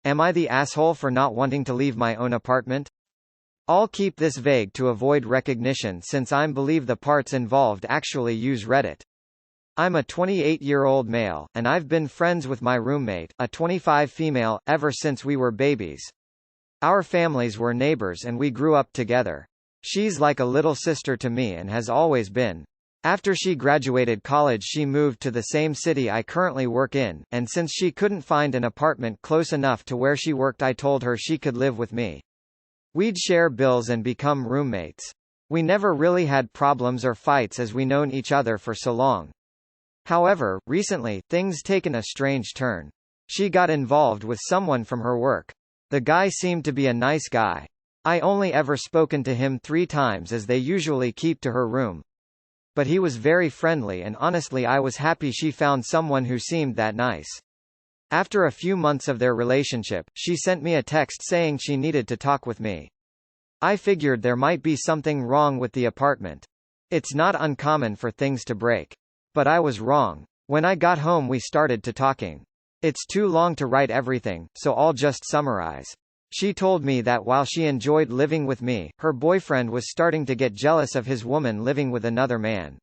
Am I the asshole for not wanting to leave my own apartment? I'll keep this vague to avoid recognition since I believe the parts involved actually use Reddit. I'm a 28-year-old male, and I've been friends with my roommate, a 25 female, ever since we were babies. Our families were neighbors and we grew up together. She's like a little sister to me and has always been. After she graduated college she moved to the same city I currently work in, and since she couldn't find an apartment close enough to where she worked I told her she could live with me. We'd share bills and become roommates. We never really had problems or fights as we known each other for so long. However, recently, things taken a strange turn. She got involved with someone from her work. The guy seemed to be a nice guy. I only ever spoken to him 3 times as they usually keep to her room. But he was very friendly and honestly I was happy she found someone who seemed that nice. After a few months of their relationship, she sent me a text saying she needed to talk with me. I figured there might be something wrong with the apartment. It's not uncommon for things to break. But I was wrong. When I got home we started to talking. It's too long to write everything, so I'll just summarize. She told me that while she enjoyed living with me, her boyfriend was starting to get jealous of his woman living with another man.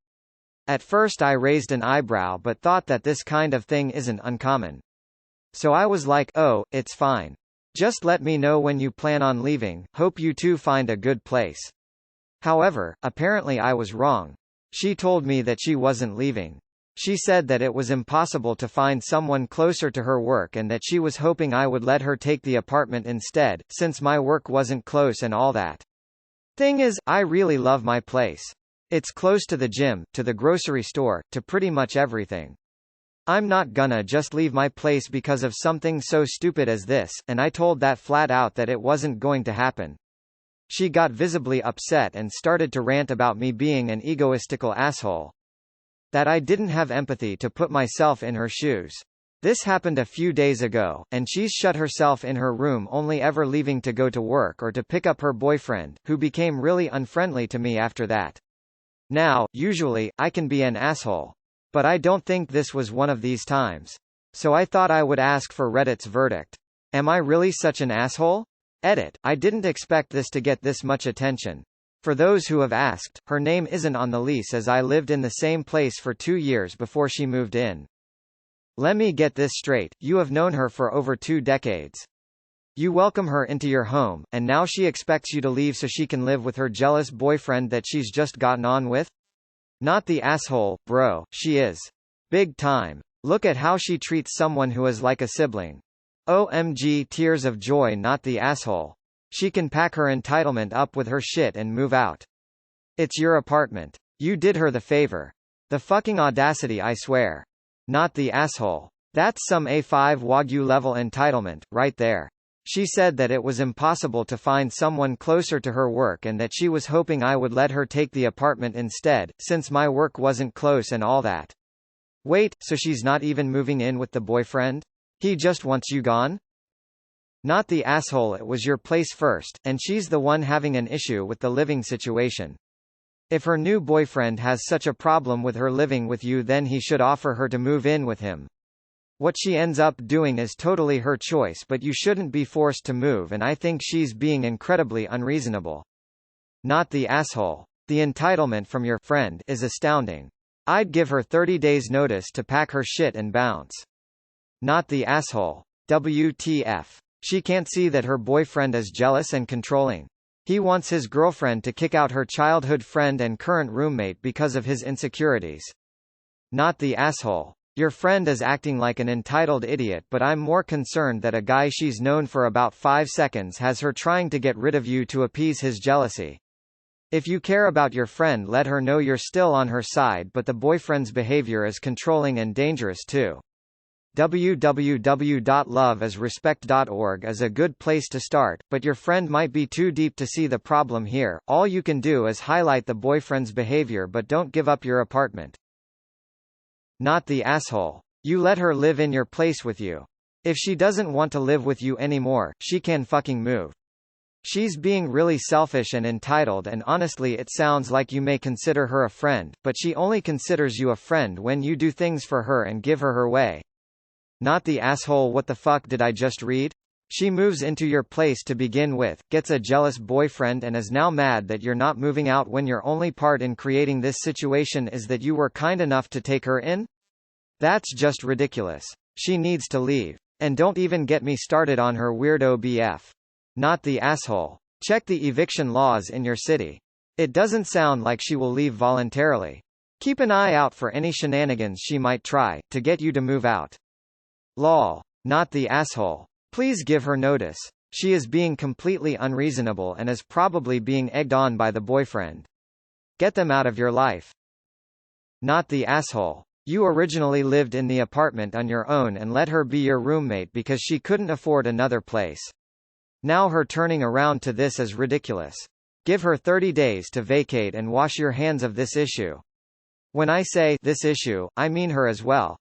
At first I raised an eyebrow but thought that this kind of thing isn't uncommon. So I was like, oh, it's fine. Just let me know when you plan on leaving, hope you two find a good place. However, apparently I was wrong. She told me that she wasn't leaving. She said that it was impossible to find someone closer to her work and that she was hoping I would let her take the apartment instead, since my work wasn't close and all that. Thing is, I really love my place. It's close to the gym, to the grocery store, to pretty much everything. I'm not gonna just leave my place because of something so stupid as this, and I told that flat out that it wasn't going to happen. She got visibly upset and started to rant about me being an egoistical asshole. That I didn't have empathy to put myself in her shoes. This happened a few days ago, and she's shut herself in her room only ever leaving to go to work or to pick up her boyfriend, who became really unfriendly to me after that. Now, usually, I can be an asshole. But I don't think this was one of these times. So I thought I would ask for Reddit's verdict. Am I really such an asshole? Edit. I didn't expect this to get this much attention. For those who have asked, her name isn't on the lease as I lived in the same place for 2 years before she moved in. Let me get this straight, you have known her for over 2 decades. You welcome her into your home, and now she expects you to leave so she can live with her jealous boyfriend that she's just gotten on with? Not the asshole, bro, she is. Big time. Look at how she treats someone who is like a sibling. OMG tears of joy, not the asshole. She can pack her entitlement up with her shit and move out. It's your apartment. You did her the favor. The fucking audacity, I swear. Not the asshole. That's some A5 Wagyu level entitlement, right there. She said that it was impossible to find someone closer to her work and that she was hoping I would let her take the apartment instead, since my work wasn't close and all that. Wait, so she's not even moving in with the boyfriend? He just wants you gone? Not the asshole, it was your place first, and she's the one having an issue with the living situation. If her new boyfriend has such a problem with her living with you, then he should offer her to move in with him. What she ends up doing is totally her choice, but you shouldn't be forced to move, and I think she's being incredibly unreasonable. Not the asshole. The entitlement from your friend is astounding. I'd give her 30 days notice to pack her shit and bounce. Not the asshole. WTF. She can't see that her boyfriend is jealous and controlling. He wants his girlfriend to kick out her childhood friend and current roommate because of his insecurities. Not the asshole. Your friend is acting like an entitled idiot, but I'm more concerned that a guy she's known for about 5 seconds has her trying to get rid of you to appease his jealousy. If you care about your friend, let her know you're still on her side, but the boyfriend's behavior is controlling and dangerous too. www.loveisrespect.org is a good place to start, but your friend might be too deep to see the problem here. All you can do is highlight the boyfriend's behavior, but don't give up your apartment. Not the asshole. You let her live in your place with you. If she doesn't want to live with you anymore, she can fucking move. She's being really selfish and entitled, and honestly it sounds like you may consider her a friend, but she only considers you a friend when you do things for her and give her her way. Not the asshole. What the fuck did I just read? She moves into your place to begin with, gets a jealous boyfriend and is now mad that you're not moving out when your only part in creating this situation is that you were kind enough to take her in? That's just ridiculous. She needs to leave. And don't even get me started on her weirdo BF. Not the asshole. Check the eviction laws in your city. It doesn't sound like she will leave voluntarily. Keep an eye out for any shenanigans she might try, to get you to move out. Lol. Not the asshole. Please give her notice. She is being completely unreasonable and is probably being egged on by the boyfriend. Get them out of your life. Not the asshole. You originally lived in the apartment on your own and let her be your roommate because she couldn't afford another place. Now her turning around to this is ridiculous. Give her 30 days to vacate and wash your hands of this issue. When I say this issue, I mean her as well.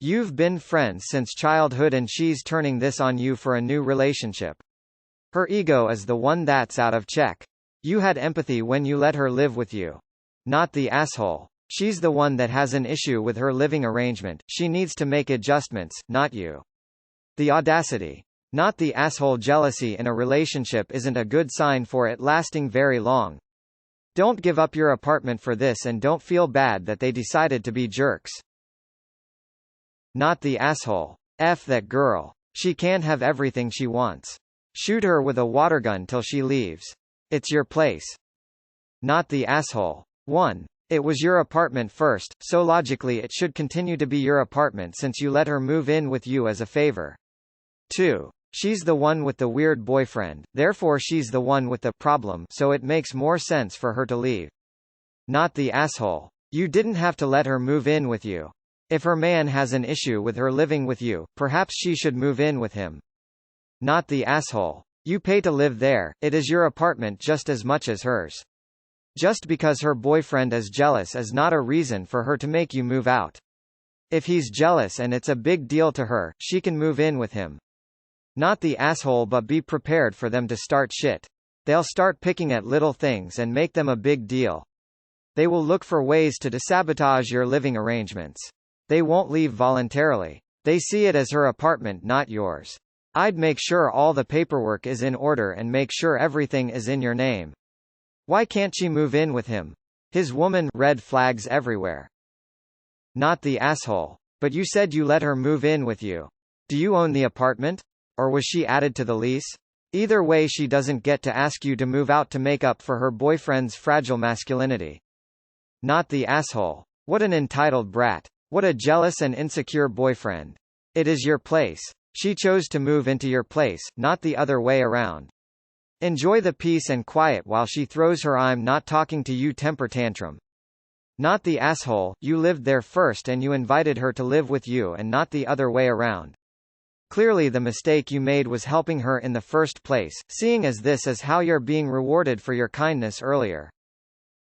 You've been friends since childhood and she's turning this on you for a new relationship. Her ego is the one that's out of check. You had empathy when you let her live with you. Not the asshole. She's the one that has an issue with her living arrangement. She needs to make adjustments, not you. The audacity. Not the asshole. Jealousy in a relationship isn't a good sign for it lasting very long. Don't give up your apartment for this and don't feel bad that they decided to be jerks. Not the asshole. F that girl. She can't have everything she wants. Shoot her with a water gun till she leaves. It's your place. Not the asshole. 1. It was your apartment first, so logically it should continue to be your apartment since you let her move in with you as a favor. 2. She's the one with the weird boyfriend, therefore she's the one with the problem, so it makes more sense for her to leave. Not the asshole. You didn't have to let her move in with you. If her man has an issue with her living with you, perhaps she should move in with him. Not the asshole. You pay to live there, it is your apartment just as much as hers. Just because her boyfriend is jealous is not a reason for her to make you move out. If he's jealous and it's a big deal to her, she can move in with him. Not the asshole, but be prepared for them to start shit. They'll start picking at little things and make them a big deal. They will look for ways to sabotage your living arrangements. They won't leave voluntarily. They see it as her apartment, not yours. I'd make sure all the paperwork is in order and make sure everything is in your name. Why can't she move in with him? His woman. Red flags everywhere. Not the asshole. But you said you let her move in with you. Do you own the apartment? Or was she added to the lease? Either way, she doesn't get to ask you to move out to make up for her boyfriend's fragile masculinity. Not the asshole. What an entitled brat. What a jealous and insecure boyfriend. It is your place. She chose to move into your place, not the other way around. Enjoy the peace and quiet while she throws her "I'm not talking to you" temper tantrum. Not the asshole. You lived there first and you invited her to live with you and not the other way around. Clearly the mistake you made was helping her in the first place, seeing as this is how you're being rewarded for your kindness earlier.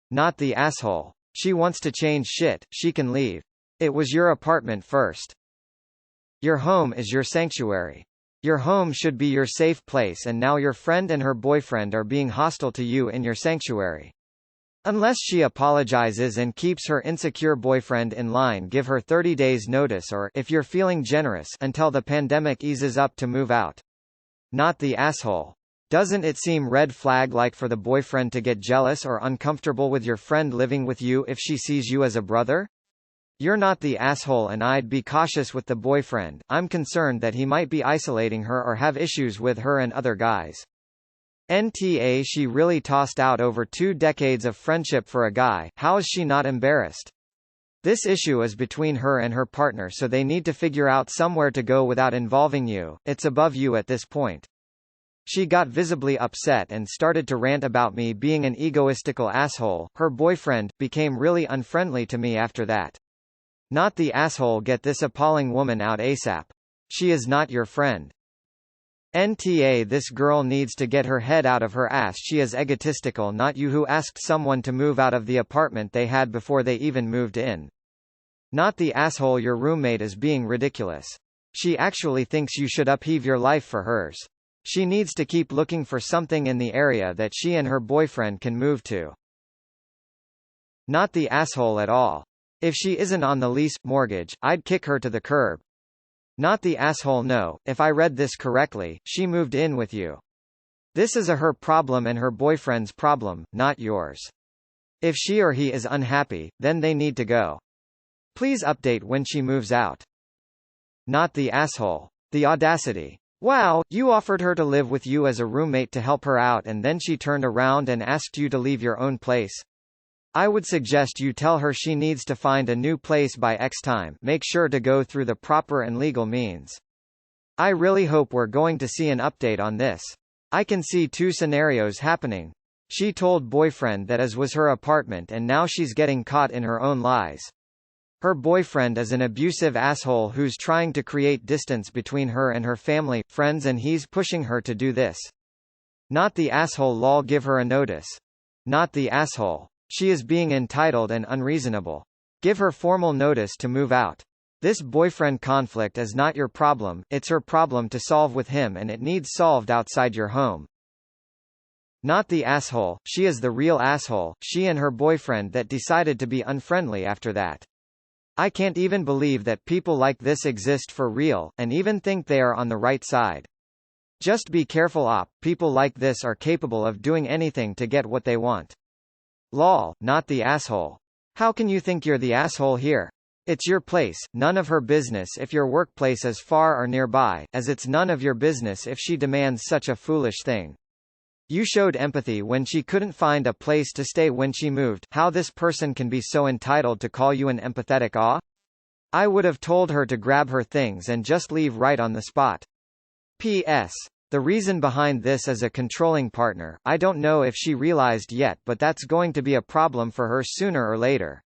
Not the asshole. She wants to change shit, she can leave. It was your apartment first. Your home is your sanctuary. Your home should be your safe place, and now your friend and her boyfriend are being hostile to you in your sanctuary. Unless she apologizes and keeps her insecure boyfriend in line, give her 30 days notice or, if you're feeling generous, until the pandemic eases up to move out. Not the asshole. Doesn't it seem red flag-like for the boyfriend to get jealous or uncomfortable with your friend living with you if she sees you as a brother? You're not the asshole, and I'd be cautious with the boyfriend. I'm concerned that he might be isolating her or have issues with her and other guys. NTA. She really tossed out over 2 decades of friendship for a guy. How is she not embarrassed? This issue is between her and her partner, so they need to figure out somewhere to go without involving you. It's above you at this point. She got visibly upset and started to rant about me being an egoistical asshole. Her boyfriend became really unfriendly to me after that. Not the asshole. Get this appalling woman out ASAP. She is not your friend. NTA. This girl needs to get her head out of her ass. She is egotistical, not you, who asked someone to move out of the apartment they had before they even moved in. Not the asshole. Your roommate is being ridiculous. She actually thinks you should upheave your life for hers. She needs to keep looking for something in the area that she and her boyfriend can move to. Not the asshole at all. If she isn't on the lease, mortgage, I'd kick her to the curb. Not the asshole. No, if I read this correctly, she moved in with you. This is a her problem and her boyfriend's problem, not yours. If she or he is unhappy, then they need to go. Please update when she moves out. Not the asshole. The audacity. Wow, you offered her to live with you as a roommate to help her out and then she turned around and asked you to leave your own place. I would suggest you tell her she needs to find a new place by X time. Make sure to go through the proper and legal means. I really hope we're going to see an update on this. I can see two scenarios happening. She told boyfriend that as was her apartment and now she's getting caught in her own lies. Her boyfriend is an abusive asshole who's trying to create distance between her and her family, friends and he's pushing her to do this. Not the asshole. Lol. Give her a notice. Not the asshole. She is being entitled and unreasonable. Give her formal notice to move out. This boyfriend conflict is not your problem, it's her problem to solve with him and it needs solved outside your home. Not the asshole. She is the real asshole, she and her boyfriend that decided to be unfriendly after that. I can't even believe that people like this exist for real, and even think they are on the right side. Just be careful op, people like this are capable of doing anything to get what they want. Lol. Not the asshole. How can you think you're the asshole here? It's your place, none of her business if your workplace is far or nearby, as it's none of your business if she demands such a foolish thing. You showed empathy when she couldn't find a place to stay when she moved. How this person can be so entitled to call you an empathetic aw? I would have told her to grab her things and just leave right on the spot. P.S. The reason behind this is a controlling partner. I don't know if she realized yet, but that's going to be a problem for her sooner or later.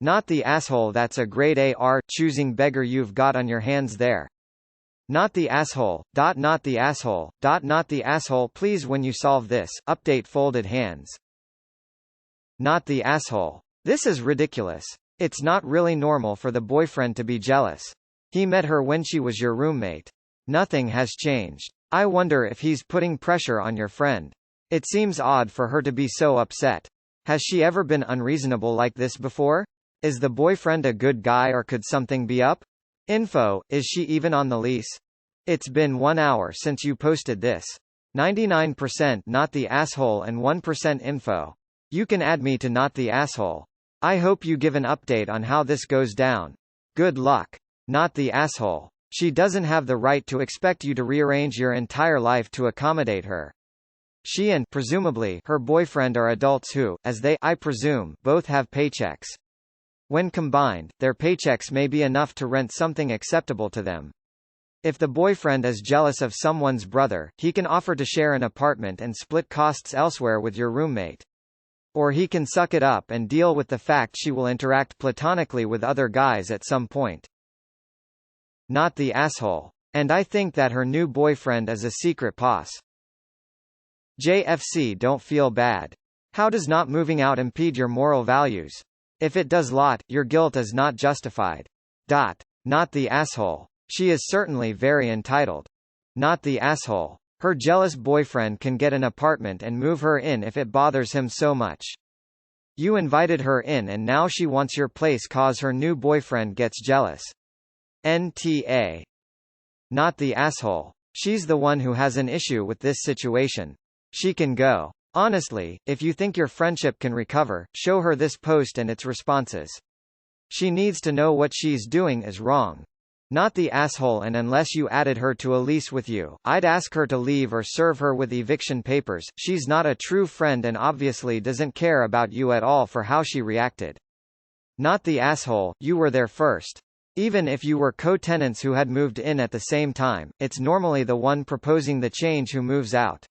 Not the asshole. That's a grade AR choosing beggar you've got on your hands there. Not the asshole. Not the asshole. Not the asshole. Please when you solve this, update folded hands. Not the asshole. This is ridiculous. It's not really normal for the boyfriend to be jealous. He met her when she was your roommate. Nothing has changed. I wonder if he's putting pressure on your friend. It seems odd for her to be so upset. Has she ever been unreasonable like this before? Is the boyfriend a good guy or could something be up? Info, is she even on the lease? It's been 1 hour since you posted this. 99% not the asshole and 1% info. You can add me to not the asshole. I hope you give an update on how this goes down. Good luck. Not the asshole. She doesn't have the right to expect you to rearrange your entire life to accommodate her. She and, presumably, her boyfriend are adults who, as they, I presume, both have paychecks. When combined, their paychecks may be enough to rent something acceptable to them. If the boyfriend is jealous of someone's brother, he can offer to share an apartment and split costs elsewhere with your roommate. Or he can suck it up and deal with the fact she will interact platonically with other guys at some point. Not the asshole. And I think that her new boyfriend is a secret posse. JFC. Don't feel bad. How does not moving out impede your moral values? If it does lot, your guilt is not justified. Not the asshole. She is certainly very entitled. Not the asshole. Her jealous boyfriend can get an apartment and move her in if it bothers him so much. You invited her in and now she wants your place cause her new boyfriend gets jealous. NTA. Not the asshole. She's the one who has an issue with this situation. She can go. Honestly, if you think your friendship can recover, show her this post and its responses. She needs to know what she's doing is wrong. Not the asshole. And unless you added her to a lease with you, I'd ask her to leave or serve her with eviction papers. She's not a true friend and obviously doesn't care about you at all for how she reacted. Not the asshole. You were there first. Even if you were co-tenants who had moved in at the same time, it's normally the one proposing the change who moves out.